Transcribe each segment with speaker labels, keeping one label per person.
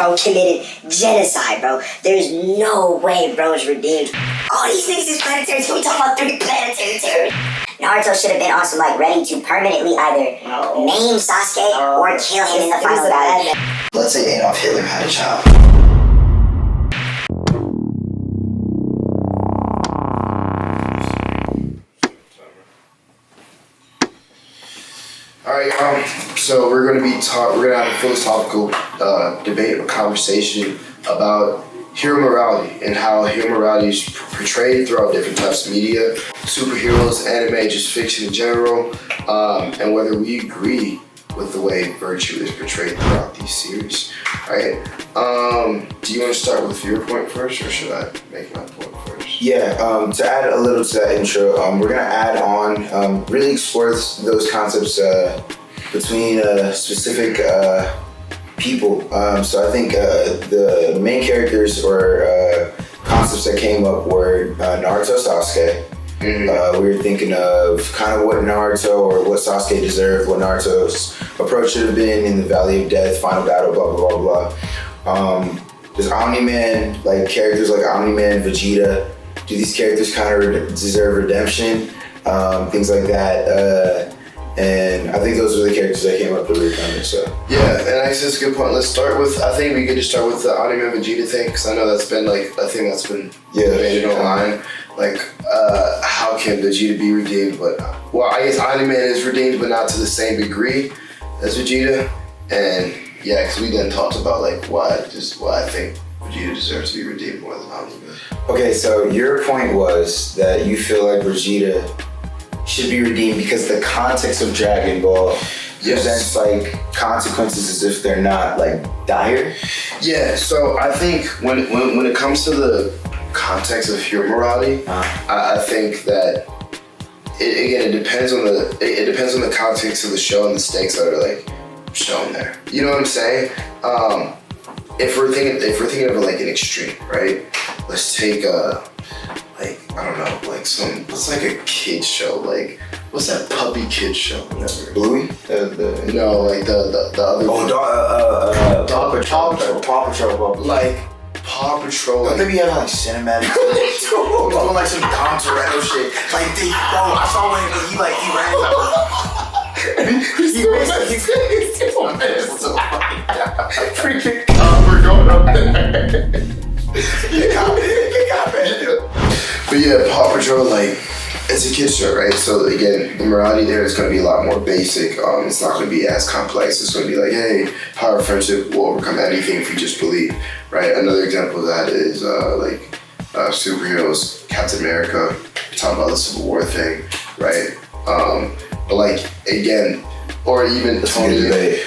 Speaker 1: bro, committed genocide, bro. There's no way bro's redeemed. All these niggas is planetary too. We talking about 3 planetary too. Naruto should have been on some, like, ready to permanently either name Sasuke or kill him in the final battle.
Speaker 2: Let's say Adolf Hitler had a child.
Speaker 3: Alright, so we're gonna have a philosophical debate or conversation about hero morality and how hero morality is portrayed throughout different types of media, superheroes, anime, just fiction in general, and whether we agree with the way virtue is portrayed throughout these series. Alright, do you want to start with your point first, or should I make my point first?
Speaker 4: Yeah, to add a little to that intro, we're gonna add on, really explore those concepts between specific people. So I think the main characters or concepts that came up were Naruto, Sasuke. Mm-hmm. We were thinking of kind of what Naruto or what Sasuke deserved, what Naruto's approach should have been in the Valley of Death, final battle, blah, blah, blah, blah. There's Omni-Man, like characters like Omni-Man, Vegeta. Do these characters kind of deserve redemption? Things like that. And I think those are the characters that came up to recommend. So
Speaker 3: yeah, and I guess that's a good point. I think we could just start with the Omni-Man Vegeta thing, because I know that's been like a thing that's been debated online. Like, how can Vegeta be redeemed? But I guess Omni-Man is redeemed, but not to the same degree as Vegeta. And yeah, because we then talked about like why I think Vegeta deserves to be redeemed more than Omni-Man.
Speaker 4: Okay, so your point was that you feel like Vegeta should be redeemed because the context of Dragon Ball presents like consequences as if they're not like dire.
Speaker 3: Yeah, so I think when it comes to the context of hero morality, I think that it depends on the context of the show and the stakes that are like shown there. You know what I'm saying? If we're thinking of like an extreme, right? Let's take what's like a kid's show, like what's that puppy kid show? Whatever.
Speaker 4: Bluey?
Speaker 3: No, like the other.
Speaker 4: Paw Patrol.
Speaker 3: Like Paw Patrol.
Speaker 4: Don't they be having like cinematic doing like some Don Toretto shit? Like I saw when he ran freaking we're going up there. You got it.
Speaker 3: But yeah, Paw Patrol, like, it's a kid's show, right? So again, the morality there is going to be a lot more basic. It's not going to be as complex. It's going to be like, hey, power of friendship will overcome anything if you just believe, right? Another example of that is superheroes, Captain America. We talk about the Civil War thing, right? But like, again, or even Tony.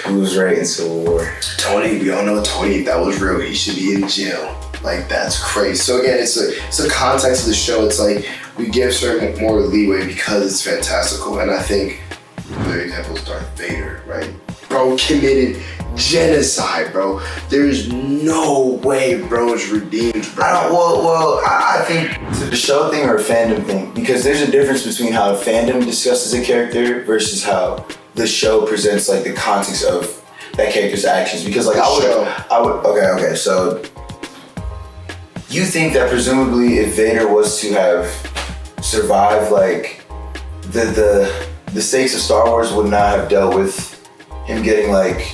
Speaker 4: Who was right in Civil War?
Speaker 3: Tony, we all know Tony. If that was real, he should be in jail. Like, that's crazy. So again, it's the context of the show. It's like we give certain more leeway because it's fantastical. And I think another example is Darth Vader, right? Bro committed genocide, bro. There's no way bro is redeemed, bro.
Speaker 4: I think it's the show thing or a fandom thing, because there's a difference between how a fandom discusses a character versus how the show presents like the context of that character's actions. Because like okay, so you think that presumably if Vader was to have survived, like the stakes of Star Wars would not have dealt with him getting like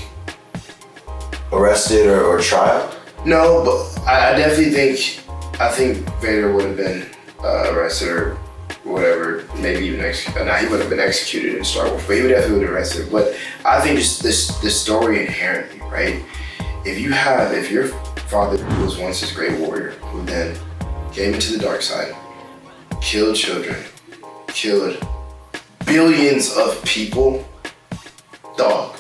Speaker 4: arrested or trial?
Speaker 3: No, but I definitely think Vader would have been arrested or whatever, maybe even executed. He would have been executed in Star Wars, but he would definitely have been arrested. But I think just this story inherently, right? If your father was once this great warrior who then came into the dark side, killed children, killed billions of people, dog,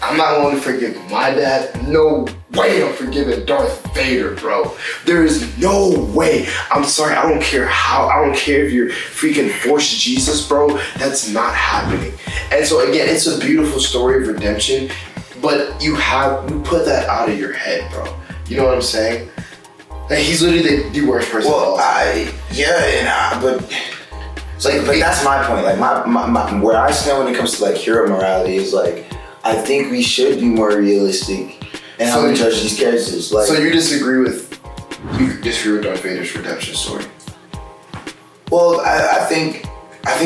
Speaker 3: I'm not going to forgive my dad. No way I'm forgiving Darth Vader, bro. There is no way. I'm sorry, I don't care if you're freaking Force Jesus, bro. That's not happening. And so again, it's a beautiful story of redemption, but you put that out of your head, bro. You know what I'm saying? Like, he's literally the worst person.
Speaker 4: Well, but that's my point. Like my where I stand when it comes to like hero morality is like, I think we should be more realistic and how we judge these characters. Like,
Speaker 3: so you disagree with Darth Vader's redemption story?
Speaker 4: well, I think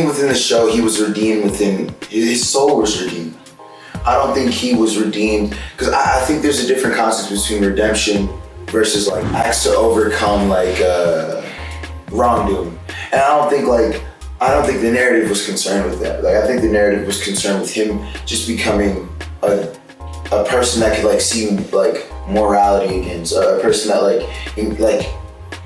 Speaker 4: within the show he was redeemed. Within his soul was redeemed. I don't think he was redeemed because I think there's a different concept between redemption versus like acts to overcome like wrongdoing, and I don't think the narrative was concerned with that. Like I think the narrative was concerned with him just becoming a person that could like see like morality against a person that like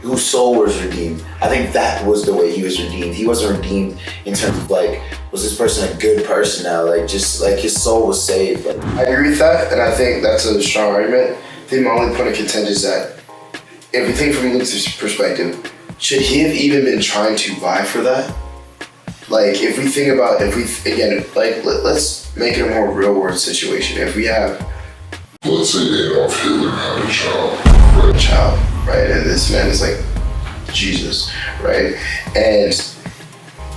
Speaker 4: whose soul was redeemed. I think that was the way he was redeemed. He wasn't redeemed in terms of like, was this person a good person now? Like just like his soul was saved. Like,
Speaker 3: I agree with that, and I think that's a strong argument. I think my only point of contention is that if we think from Luke's perspective, should he have even been trying to vie for that? Like if we think about, let's make it a more real world situation. If we have,
Speaker 5: let's say Adolf Hitler had a child.
Speaker 3: Right? And this man is like Jesus, right? And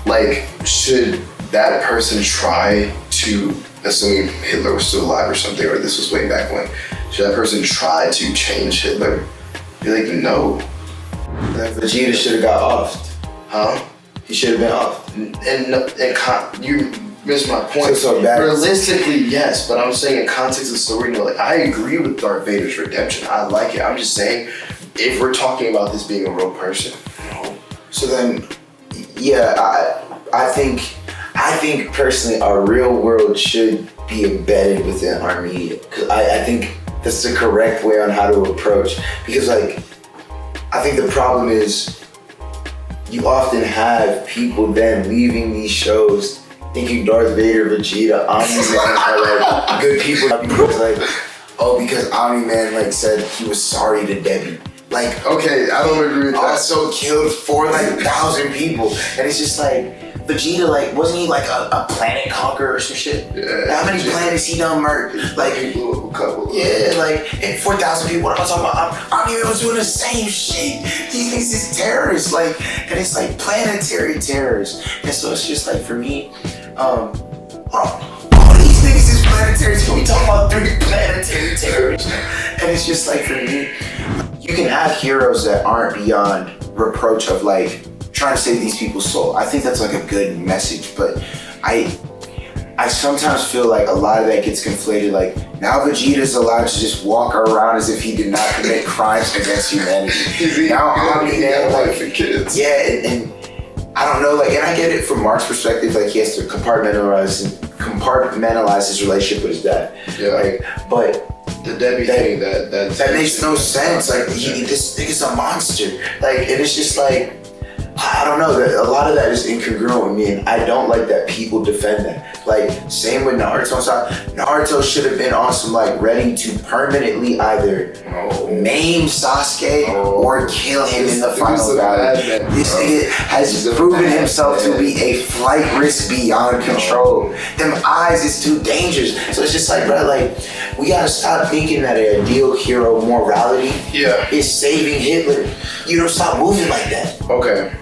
Speaker 3: like, should that person try to, assuming Hitler was still alive or something, or this was way back when, should that person try to change Hitler? Be like, no.
Speaker 4: Vegeta should have got offed.
Speaker 3: Huh?
Speaker 4: He should have been offed.
Speaker 3: And you missed my point.
Speaker 4: So bad.
Speaker 3: Realistically, yes, but I'm saying in context of the story, like, I agree with Darth Vader's redemption. I like it. I'm just saying, if we're talking about this being a real person, no.
Speaker 4: So then, yeah, I think personally our real world should be embedded within our media. Cause I think that's the correct way on how to approach. Because like, I think the problem is you often have people then leaving these shows thinking Darth Vader, Vegeta, Omni-Man are like good people. Because like, oh, because Omni-Man like said he was sorry to Debbie. Like,
Speaker 3: okay, I don't agree with that.
Speaker 4: Also killed 4,000 people, and it's just like Vegeta, like wasn't he like a planet conqueror or some shit?
Speaker 3: Yeah.
Speaker 4: How many planets he done murdered? Like
Speaker 3: a couple.
Speaker 4: Yeah, like and 4,000 people. What am I talking about? Omni-Man was doing the same shit. These things is terrorists, like, and it's like planetary terrorists. And so it's just like for me, all these niggas is planetary. So we talking about 3 planetary terrorists, and it's just like for me. You can have heroes that aren't beyond reproach of like trying to save these people's soul. I think that's like a good message, but I sometimes feel like a lot of that gets conflated. Like now Vegeta's allowed to just walk around as if he did not commit crimes against humanity. Now Omni-Man, like for kids. Yeah, and I don't know, like, and I get it from Mark's perspective, like he has to compartmentalize his relationship with his dad.
Speaker 3: Yeah.
Speaker 4: Like, but
Speaker 3: the Debbie thing that
Speaker 4: makes no sense. Like this nigga's a monster. Like, and it's just like, I don't know. A lot of that is incongruent with me, and I don't like that people defend that. Like, same with Naruto. Naruto should have been on some like ready to permanently either maim Sasuke or kill him in the final battle. This nigga has proven himself to be a flight risk beyond control. Them eyes is too dangerous. So it's just like, bro, like we gotta stop thinking that an ideal hero morality is saving Hitler. You don't stop moving like that.
Speaker 3: Okay.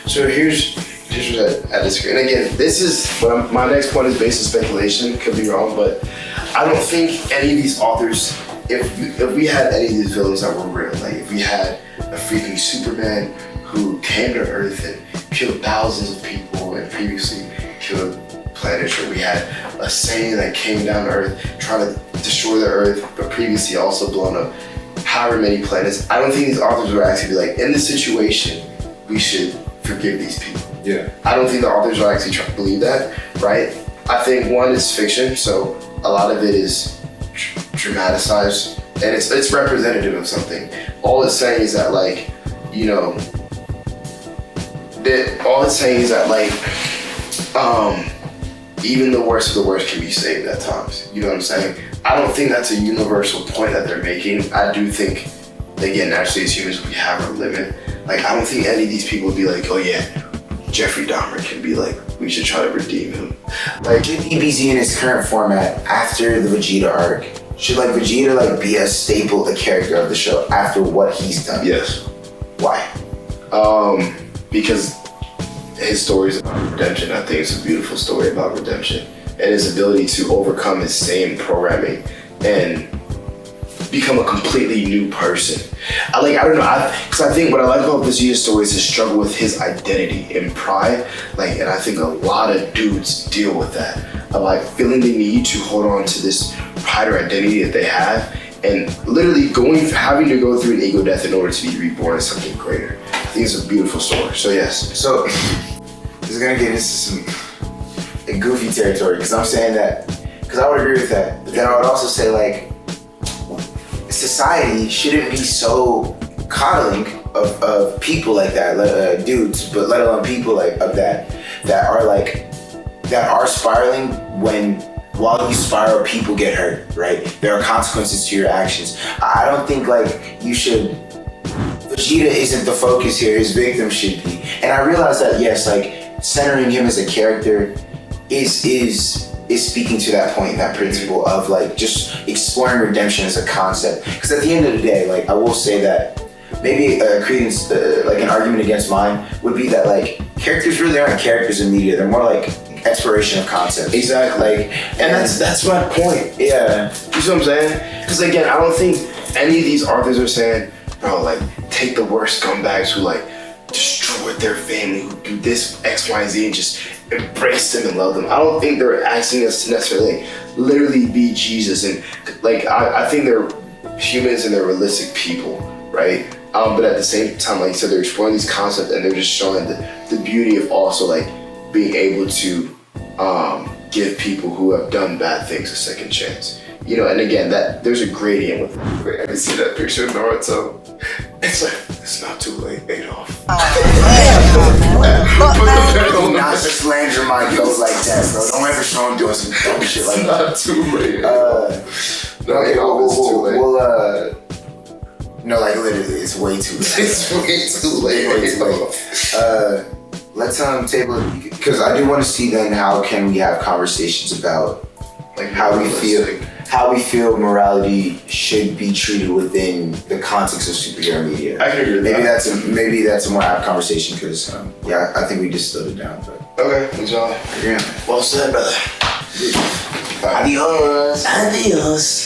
Speaker 3: So here's what I disagree. And again, this is what my next point is based on speculation. Could be wrong, but I don't think any of these authors, if we had any of these villains that were real, like if we had a freaking Superman who came to Earth and killed thousands of people and previously killed planets, or we had a Saiyan that came down to Earth trying to destroy the Earth, but previously also blown up however many planets, I don't think these authors would actually be like, in this situation, we should forgive these people.
Speaker 4: Yeah.
Speaker 3: I don't think the authors are actually trying to believe that, right? I think one is fiction, so a lot of it is dramatized, and it's representative of something. All it's saying is that, like, you know, all it's saying is that, like, even the worst of the worst can be saved at times. You know what I'm saying? I don't think that's a universal point that they're making. I do think, again, naturally as humans, we have our limit. Like, I don't think any of these people would be like, oh yeah, Jeffrey Dahmer can be like, we should try to redeem him.
Speaker 4: Like, should DBZ in its current format after the Vegeta arc, should like Vegeta like be a staple, a character of the show after what he's done?
Speaker 3: Yes.
Speaker 4: Why?
Speaker 3: Because his story is about redemption. I think it's a beautiful story about redemption and his ability to overcome his same programming and become a completely new person. I don't know, because I think what I like about Vegeta's story is his struggle with his identity and pride. And I think a lot of dudes deal with that, of feeling the need to hold on to this pride or identity that they have, and literally having to go through an ego death in order to be reborn as something greater. I think it's a beautiful story. So yes.
Speaker 4: So this is gonna get into some goofy territory, because I'm saying that because I would agree with that. But then I would also say society shouldn't be so coddling of people like that, dudes, but let alone people of that are spiraling. While you spiral, people get hurt, right? There are consequences to your actions. I don't think you should. Vegeta isn't the focus here. His victim should be. And I realize that yes, centering him as a character is speaking to that point, that principle of just exploring redemption as a concept. Because at the end of the day, I will say that maybe credence, an argument against mine would be that characters really aren't characters in media. They're more exploration of concepts.
Speaker 3: Exactly. And that's my point.
Speaker 4: Yeah.
Speaker 3: You see what I'm saying? Because again, I don't think any of these authors are saying, bro, take the worst scumbags who destroyed their family, who do this X, Y, and Z, and just embrace them and love them. I don't think they're asking us to necessarily literally be Jesus. And I think they're humans and they're realistic people, right? But at the same time, like you said, they're exploring these concepts and they're just showing the beauty of also being able to give people who have done bad things a second chance. And again, that there's a gradient with it. I can see that picture of Naruto. It's not too late, Adolf.
Speaker 4: Do not slander my goat like that, bro. Don't ever show him doing some dumb shit like that.
Speaker 3: It's not too late.
Speaker 4: No, Adolf is too late. No, literally, it's way too late.
Speaker 3: It's way too late.
Speaker 4: Let's table it, because I do want to see then how can we have conversations about how we feel morality should be treated within the context of superhero media.
Speaker 3: I can agree with that.
Speaker 4: Maybe that's a more apt conversation, because I think we distilled it down. But
Speaker 3: okay, enjoy.
Speaker 4: Yeah.
Speaker 3: Well said, brother.
Speaker 4: Adios.
Speaker 2: Adios.